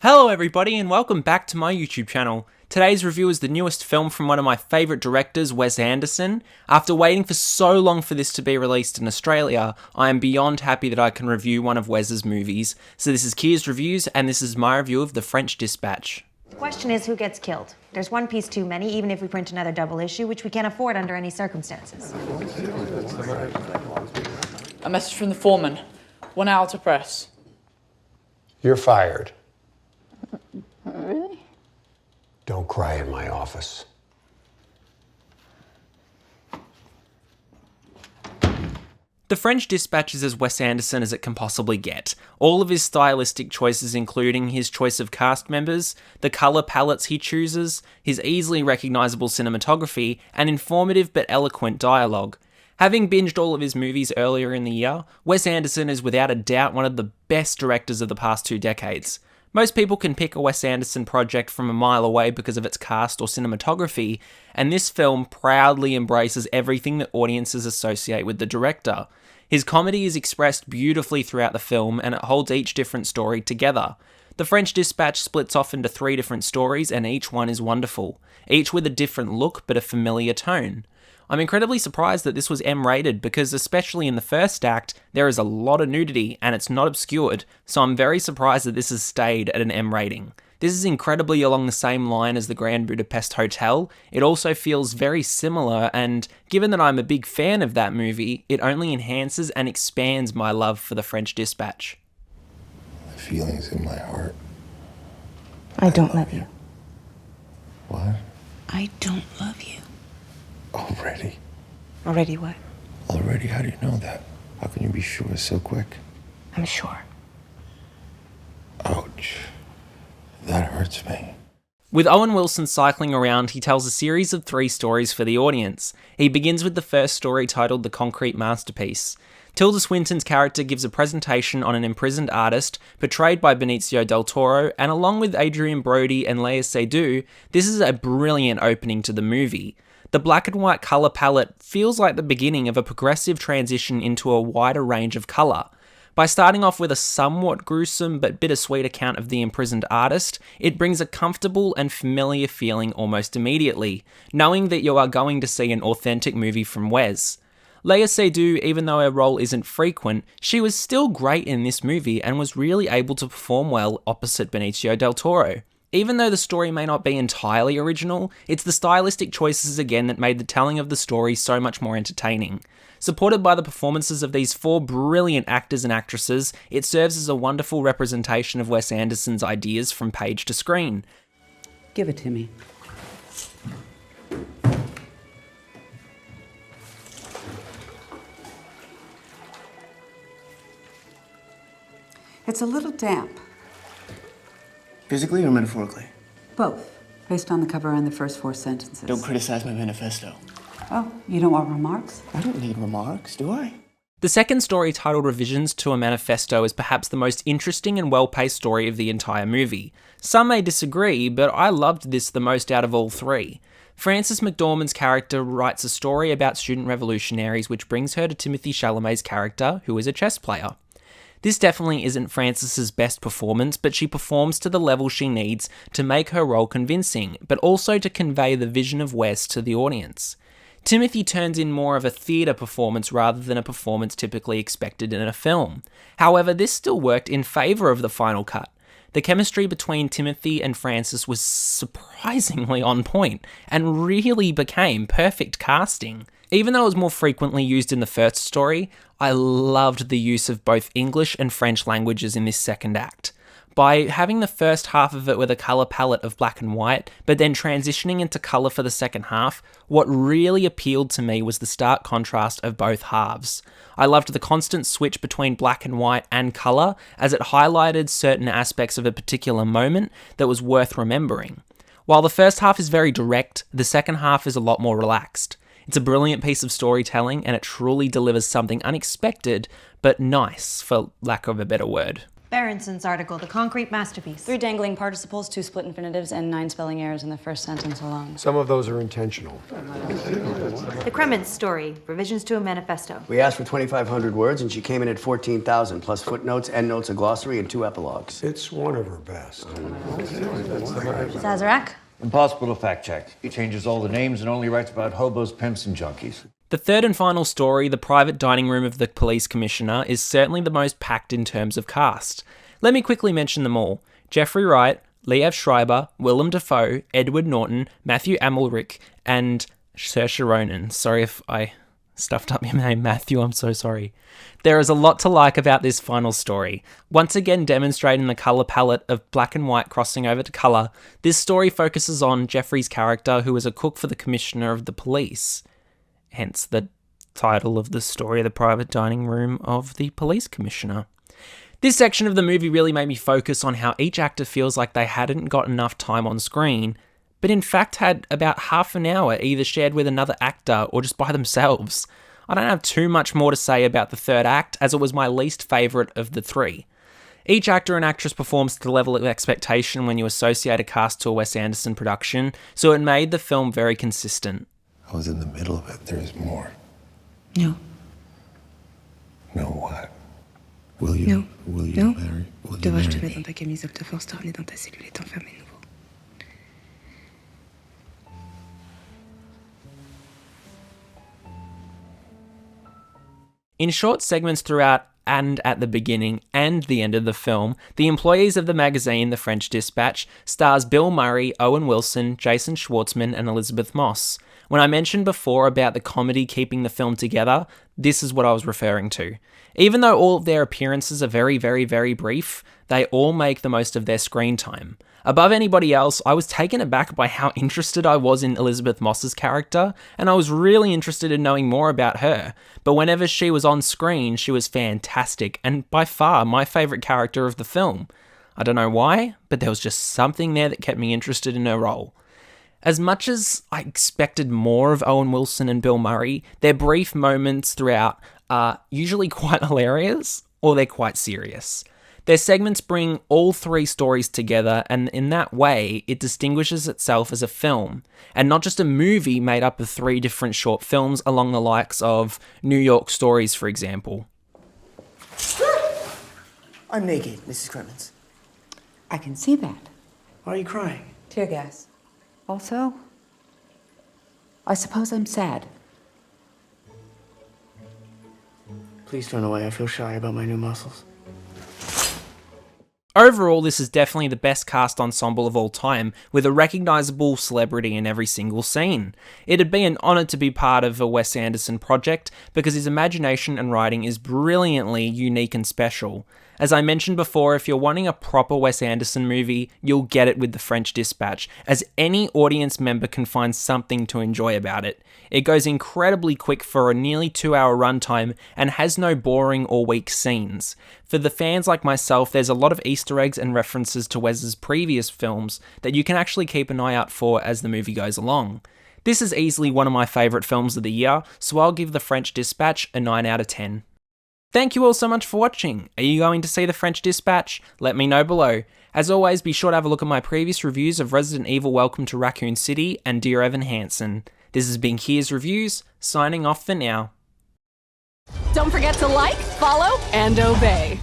Hello everybody and welcome back to my YouTube channel. Today's review is the newest film from one of my favourite directors, Wes Anderson. After waiting for so long for this to be released in Australia, I am beyond happy that I can review one of Wes's movies. So this is Kia's Reviews and this is my review of The French Dispatch. The question is, who gets killed? There's one piece too many, even if we print another double issue, which we can't afford under any circumstances. A message from the foreman. 1 hour to press. You're fired. Really? Don't cry in my office. The French Dispatch is as Wes Anderson as it can possibly get. All of his stylistic choices, including his choice of cast members, the colour palettes he chooses, his easily recognisable cinematography, and informative but eloquent dialogue. Having binged all of his movies earlier in the year, Wes Anderson is without a doubt one of the best directors of the past 2 decades. Most people can pick a Wes Anderson project from a mile away because of its cast or cinematography, and this film proudly embraces everything that audiences associate with the director. His comedy is expressed beautifully throughout the film, and it holds each different story together. The French Dispatch splits off into 3 different stories, and each one is wonderful, each with a different look but a familiar tone. I'm incredibly surprised that this was M-rated because, especially in the first act, there is a lot of nudity and it's not obscured, so I'm very surprised that this has stayed at an M rating. This is incredibly along the same line as the Grand Budapest Hotel. It also feels very similar, and given that I'm a big fan of that movie, it only enhances and expands my love for the French Dispatch. The feelings in my heart. I don't love you. What? I don't love you. Already? Already what? Already? How do you know that? How can you be sure so quick? I'm sure. Ouch. That hurts me. With Owen Wilson cycling around, he tells a series of 3 stories for the audience. He begins with the first story titled The Concrete Masterpiece. Tilda Swinton's character gives a presentation on an imprisoned artist, portrayed by Benicio del Toro, and along with Adrien, Brody and Lea Seydoux, this is a brilliant opening to the movie. The black and white colour palette feels like the beginning of a progressive transition into a wider range of colour. By starting off with a somewhat gruesome but bittersweet account of the imprisoned artist, it brings a comfortable and familiar feeling almost immediately, knowing that you are going to see an authentic movie from Wes. Lea Seydoux, even though her role isn't frequent, she was still great in this movie and was really able to perform well opposite Benicio del Toro. Even though the story may not be entirely original, it's the stylistic choices again that made the telling of the story so much more entertaining. Supported by the performances of these 4 brilliant actors and actresses, it serves as a wonderful representation of Wes Anderson's ideas from page to screen. Give it to me. It's a little damp. Physically or metaphorically? Both, based on the cover and the first 4 sentences. Don't criticize my manifesto. Oh, you don't want remarks? I don't need remarks, do I? The second story, titled Revisions to a Manifesto, is perhaps the most interesting and well-paced story of the entire movie. Some may disagree, but I loved this the most out of all 3. Frances McDormand's character writes a story about student revolutionaries which brings her to Timothee Chalamet's character, who is a chess player. This definitely isn't Frances's best performance, but she performs to the level she needs to make her role convincing, but also to convey the vision of Wes to the audience. Timothee turns in more of a theatre performance rather than a performance typically expected in a film. However, this still worked in favour of the final cut. The chemistry between Timothee and Frances was surprisingly on point, and really became perfect casting. Even though it was more frequently used in the first story, I loved the use of both English and French languages in this second act. By having the first half of it with a colour palette of black and white, but then transitioning into colour for the second half, what really appealed to me was the stark contrast of both halves. I loved the constant switch between black and white and colour, as it highlighted certain aspects of a particular moment that was worth remembering. While the first half is very direct, the second half is a lot more relaxed. It's a brilliant piece of storytelling, and it truly delivers something unexpected, but nice, for lack of a better word. Berensen's article, The Concrete Masterpiece. 3 dangling participles, 2 split infinitives, and 9 spelling errors in the first sentence alone. Some of those are intentional. The Krementz story, revisions to a manifesto. We asked for 2,500 words, and she came in at 14,000, plus footnotes, endnotes, a glossary, and 2 epilogues. It's one of her best. Sazerac? Impossible to fact check. He changes all the names and only writes about hobos, pimps, and junkies. The third and final story, The Private Dining Room of the Police Commissioner, is certainly the most packed in terms of cast. Let me quickly mention them all. Jeffrey Wright, Liev Schreiber, Willem Dafoe, Edward Norton, Mathieu Amalric, and Saoirse Ronan. Sorry if I stuffed up your name, Matthew, I'm so sorry. There is a lot to like about this final story. Once again demonstrating the colour palette of black and white crossing over to colour, this story focuses on Jeffrey's character, who is a cook for the Commissioner of the Police. Hence the title of the story, The Private Dining Room of the Police Commissioner. This section of the movie really made me focus on how each actor feels like they hadn't got enough time on screen, but in fact had about half an hour either shared with another actor or just by themselves. I don't have too much more to say about the third act, as it was my least favourite of the 3. Each actor and actress performs to the level of expectation when you associate a cast to a Wes Anderson production, so it made the film very consistent. I was in the middle of it. There's more. No. No what? Will you? No. Will you No. marry? Will you Devrais-je te marry mettre dans me? ta camisole de force, te ramener dans ta cellule et t'enfermer de nouveau? In short segments throughout and at the beginning and the end of the film, the employees of the magazine The French Dispatch stars Bill Murray, Owen Wilson, Jason Schwartzman, and Elizabeth Moss. When I mentioned before about the comedy keeping the film together, this is what I was referring to. Even though all of their appearances are very, very, very brief, they all make the most of their screen time. Above anybody else, I was taken aback by how interested I was in Elizabeth Moss's character, and I was really interested in knowing more about her. But whenever she was on screen, she was fantastic, and by far my favourite character of the film. I don't know why, but there was just something there that kept me interested in her role. As much as I expected more of Owen Wilson and Bill Murray, their brief moments throughout are usually quite hilarious, or they're quite serious. Their segments bring all 3 stories together, and in that way, it distinguishes itself as a film, and not just a movie made up of 3 different short films along the likes of New York Stories, for example. I'm naked, Mrs. Krementz. I can see that. Why are you crying? Tear gas. Also, I suppose I'm sad. Please turn away. I feel shy about my new muscles. Overall, this is definitely the best cast ensemble of all time, with a recognisable celebrity in every single scene. It'd be an honour to be part of a Wes Anderson project, because his imagination and writing is brilliantly unique and special. As I mentioned before, if you're wanting a proper Wes Anderson movie, you'll get it with The French Dispatch, as any audience member can find something to enjoy about it. It goes incredibly quick for a nearly 2-hour runtime and has no boring or weak scenes. For the fans like myself, there's a lot of Easter eggs and references to Wes's previous films that you can actually keep an eye out for as the movie goes along. This is easily one of my favourite films of the year, so I'll give The French Dispatch a 9 out of 10. Thank you all so much for watching. Are you going to see The French Dispatch? Let me know below. As always, be sure to have a look at my previous reviews of Resident Evil Welcome to Raccoon City and Dear Evan Hansen. This has been Kier's Reviews, signing off for now. Don't forget to like, follow, and obey.